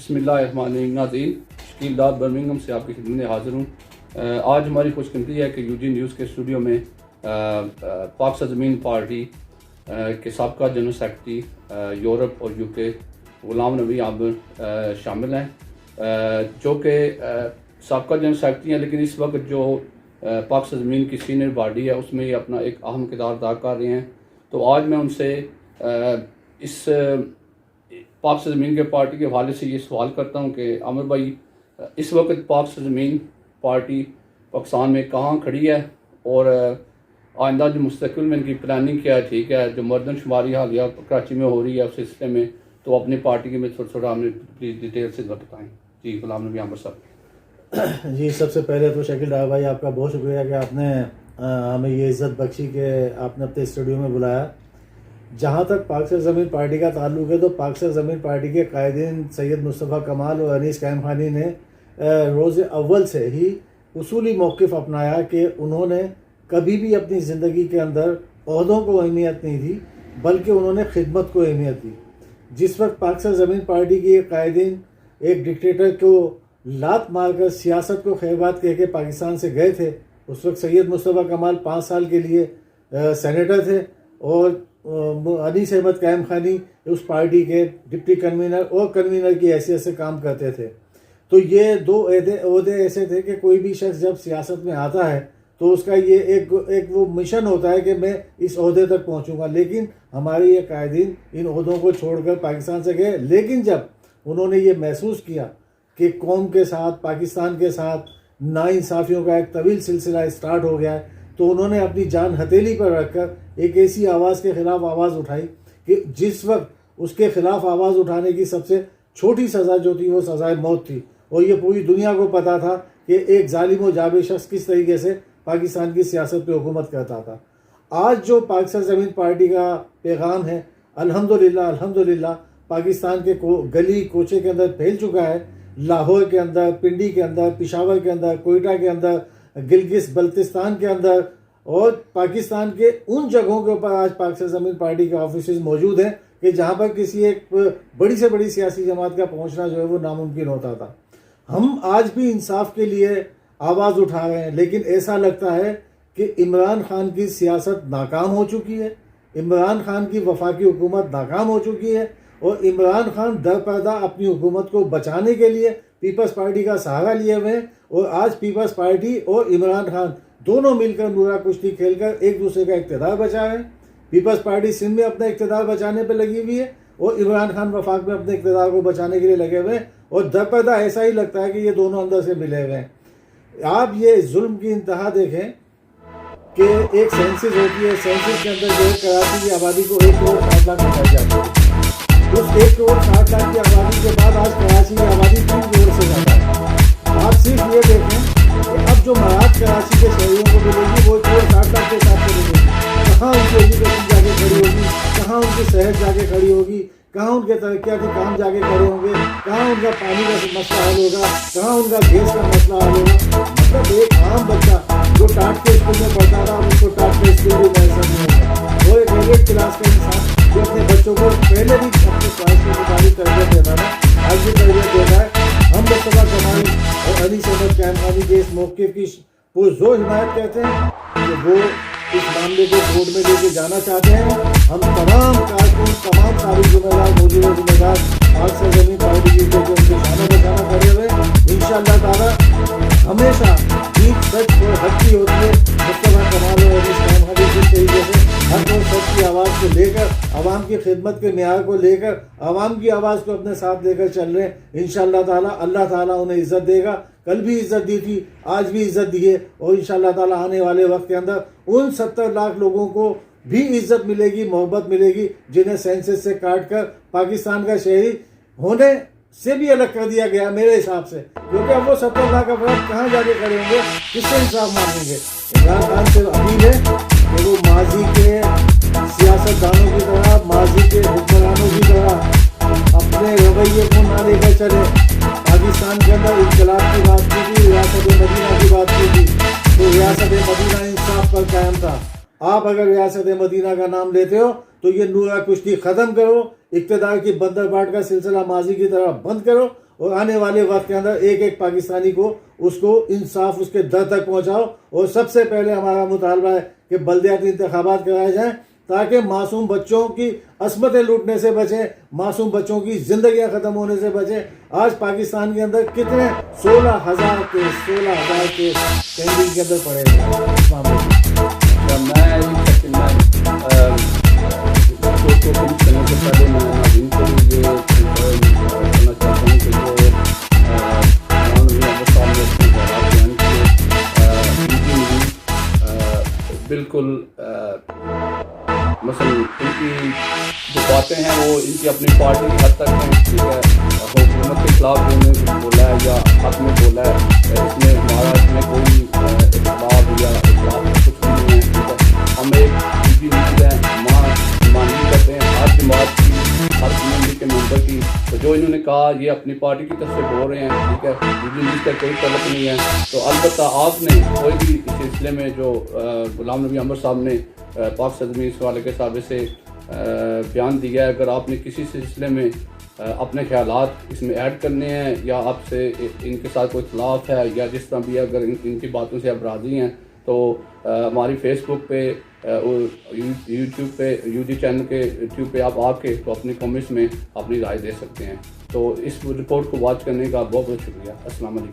بسم اللہ الرحمن الرحیم. ناظرین، شکیل ڈار برمنگھم سے آپ کی خدمت میں حاضر ہوں. آج ہماری خوش قسمتی ہے کہ یو جی نیوز کے اسٹوڈیو میں پاک سرزمین پارٹی کے سابقہ جنرل سیکرٹری یورپ اور یو کے غلام نبی عامر شامل ہیں، جو کہ سابقہ جنرل سیکرٹری ہیں، لیکن اس وقت جو پاک سرزمین کی سینئر باڈی ہے اس میں یہ اپنا ایک اہم کردار ادا کر رہے ہیں. تو آج میں ان سے اس پاک سرزمین کے پارٹی کے حوالے سے یہ سوال کرتا ہوں کہ عامر بھائی، اس وقت پاک سرزمین پارٹی پاکستان میں کہاں کھڑی ہے اور آئندہ جو مستقبل میں ان کی پلاننگ کیا ہے؟ ٹھیک ہے، جو مردم شماری حالیہ کراچی میں ہو رہی ہے اس سلسلے میں، تو اپنی پارٹی کے میں تھوڑا ہمیں پلیز ڈیٹیل سے بتائیں. جی غلام نبی عامر صاحب. جی، سب سے پہلے تو شکیل ڈار بھائی آپ کا بہت شکریہ کہ آپ نے ہمیں یہ عزت بخشی کہ آپ نے اپنے اسٹوڈیو میں بلایا. جہاں تک پاک سرزمین پارٹی کا تعلق ہے تو پاک سرزمین پارٹی کے قائدین سید مصطفیٰ کمال اور انیس قائم خانی نے روز اول سے ہی اصولی موقف اپنایا کہ انہوں نے کبھی بھی اپنی زندگی کے اندر عہدوں کو اہمیت نہیں دی، بلکہ انہوں نے خدمت کو اہمیت دی. جس وقت پاک سرزمین پارٹی کے قائدین ایک ڈکٹیٹر کو لات مار کر سیاست کو خیر بات کہہ کے پاکستان سے گئے تھے، اس وقت سید مصطفیٰ کمال 5 سال کے لیے سینیٹر تھے اور انیس احمد قائم خانی اس پارٹی کے ڈپٹی کنوینر اور کنوینر کی حیثیت سے کام کرتے تھے. تو یہ 2 عہدے ایسے تھے کہ کوئی بھی شخص جب سیاست میں آتا ہے تو اس کا یہ ایک وہ مشن ہوتا ہے کہ میں اس عہدے تک پہنچوں گا. لیکن ہمارے یہ قائدین ان عہدوں کو چھوڑ کر پاکستان سے گئے، لیکن جب انہوں نے یہ محسوس کیا کہ قوم کے ساتھ، پاکستان کے ساتھ ناانصافیوں کا ایک طویل سلسلہ اسٹارٹ ہو گیا ہے، تو انہوں نے اپنی جان ہتھیلی پر رکھ کر ایک ایسی آواز کے خلاف آواز اٹھائی کہ جس وقت اس کے خلاف آواز اٹھانے کی سب سے چھوٹی سزا جو تھی وہ سزائے موت تھی. اور یہ پوری دنیا کو پتا تھا کہ ایک ظالم و جابر شخص کس طریقے سے پاکستان کی سیاست پہ حکومت کرتا تھا. آج جو پاک سرزمین پارٹی کا پیغام ہے، الحمدللہ پاکستان کے گلی کوچے کے اندر پھیل چکا ہے. لاہور کے اندر، پنڈی کے اندر، پشاور کے اندر، کوئٹہ کے اندر، گلگت بلتستان کے اندر اور پاکستان کے ان جگہوں کے اوپر آج پاک سرزمین پارٹی کے آفیسز موجود ہیں کہ جہاں پر کسی ایک بڑی سے بڑی سیاسی جماعت کا پہنچنا جو ہے وہ ناممکن ہوتا تھا. ہم آج بھی انصاف کے لیے آواز اٹھا رہے ہیں، لیکن ایسا لگتا ہے کہ عمران خان کی سیاست ناکام ہو چکی ہے، عمران خان کی وفاقی حکومت ناکام ہو چکی ہے اور عمران خان در پردہ اپنی حکومت کو بچانے کے لیے پیپلز پارٹی کا سہارا لیے ہوئے ہیں. اور آج پیپلز پارٹی اور عمران خان دونوں مل کر نورا کشتی کھیل کر ایک دوسرے کا اقتدار بچا رہے ہیں. پیپلز پارٹی سندھ میں اپنا اقتدار بچانے پہ لگی ہوئی ہے اور عمران خان وفاق میں اپنے اقتدار کو بچانے کے لیے لگے ہوئے ہیں، اور در پردہ ایسا ہی لگتا ہے کہ یہ دونوں اندر سے ملے ہوئے ہیں. آپ یہ ظلم کی انتہا دیکھیں کہ ایک سینسس ہوتی ہے، سینسس کے اندر جو ہے کراچی کی آبادی کو 1 کروڑ 60 لاکھ بتائی جاتی ہے. اس 1 کروڑ 60 لاکھ کی آبادی کے بعد آج کراچی کی آبادی 3 کروڑ سے زیادہ ہے. آپ صرف یہ دیکھیں کہ اب جو مراد کراچی کے شہریوں کو ملے گی وہ 1 کروڑ 60 لاکھ کے حساب سے ملے گی. کہاں ان کی ایجوکیشن جا کے کھڑی ہوگی، کہاں ان کی صحت جا کے کھڑی ہوگی، کہاں ان کے ترقیاتی کام جا کے کھڑے ہوں گے، کہاں ان کا پانی کا مسئلہ حل ہوگا، کہاں ان کا گیس کا مسئلہ حل ہوگا. مطلب ایک عام بچہ جو ٹاٹ کے اسکول میں پڑھتا تھا اس کو ٹاٹ کے اسکول بھی میسر نہیں ہوگا. وہ ایک ایلیٹ کلاس کا انسان جو اپنے بچوں کو پہلے بھی اپنے خواہش کے مطابق تربیت دیتا تھا، آج بھی تربیت دیتا ہے. ہم مصطفیٰ کمال اور انیس احمد قائم خانی کے اس موقف کی پرزور حمایت کرتے ہیں کہ وہ اس معاملے کو کورٹ میں لے کے جانا چاہتے ہیں. ہم تمام کارکن، تمام سابق ذمہ دار، موجودہ ذمہ دار پاک سرزمین پارٹی کی ان کے شانہ بشانہ کھڑے ہوئے انشاءاللہ تعالی ہمیشہ جیت سچ اور حق کی ہوتی ہے. مصطفیٰ کمال اور انیس قائم خانی جس طریقے سے حق اور سچ کی آواز کو لے کر، عوام کی خدمت کے معیار کو لے کر، عوام کی آواز کو اپنے ساتھ لے کر چل رہے ہیں، انشاءاللہ تعالی اللہ تعالیٰ انہیں عزت دے گا. کل بھی عزت دی تھی، آج بھی عزت دی ہے، اور انشاءاللہ تعالیٰ آنے والے وقت کے اندر ان 70 لاکھ لوگوں کو بھی عزت ملے گی، محبت ملے گی، جنہیں سینسس سے کاٹ کر پاکستان کا شہری ہونے سے بھی الگ کر دیا گیا میرے حساب سے. کیونکہ اب وہ 70 لاکھ افراد کہاں جا کے کھڑے ہوں گے، کس سے انصاف مانگیں گے. عمران خان سے اپیل ہے کہ وہ ماضی کے سیاست دانوں کی طرح، ماضی کے حکمرانوں کی طرح اپنے رویے کو نہ لے کر چلے. پاکستان کے اندر انقلاب کی بات کی تھی، ریاست مدینہ کی بات کی تھی، تو ریاست مدینہ انصاف پر قائم تھا. آپ اگر ریاست مدینہ کا نام لیتے ہو تو یہ نورا کشتی ختم کرو، اقتدار کی بندر باٹ کا سلسلہ ماضی کی طرح بند کرو اور آنے والے وقت کے اندر ایک ایک پاکستانی کو اس کو انصاف اس کے در تک پہنچاؤ. اور سب سے پہلے ہمارا مطالبہ ہے کہ بلدیاتی انتخابات کرائے جائیں تاکہ معصوم بچوں کی عصمتیں لوٹنے سے بچیں, معصوم بچوں کی زندگیاں ختم ہونے سے بچیں. آج پاکستان کے اندر کتنے 16,000 کے پینڈنگ کے اندر پڑے ہیں اس معاملے بالکل مثلا ان کی جو باتیں ہیں وہ ان کی اپنی پارٹی کی حد تک ہیں, ٹھیک ہے. حکومت کے خلاف انہوں نے کچھ بولا ہے یا حق میں بولا ہے, اس میں ہمارا اس میں کوئی اختلاف یا اختلاف کچھ نہیں ہے, ٹھیک ہے. ہم ایک نیوز ہے, ماننی کرتے ہیں ہر جماعت کی, ہر کمیونٹی کے ممبر کی. تو جو انہوں نے کہا یہ اپنی پارٹی کی طرف سے بول رہے ہیں, ٹھیک ہے, نیوز کا کوئی تعلق نہیں ہے. تو البتہ آپ نے کوئی بھی اس سلسلے میں جو غلام نبی عنبر صاحب نے پاک سرزمین اس والے کے حساب سے بیان دیا ہے, اگر آپ نے کسی سلسلے میں اپنے خیالات اس میں ایڈ کرنے ہیں یا آپ سے ان کے ساتھ کوئی اختلاف ہے یا جس طرح بھی اگر ان کی باتوں سے آپ راضی ہیں تو ہماری فیس بک پہ, یوٹیوب پہ, چینل کے یوٹیوب پہ آپ آ کے تو اپنی کمنٹس میں اپنی رائے دے سکتے ہیں. تو اس رپورٹ کو واچ کرنے کا بہت بہت شکریہ. السلام علیکم.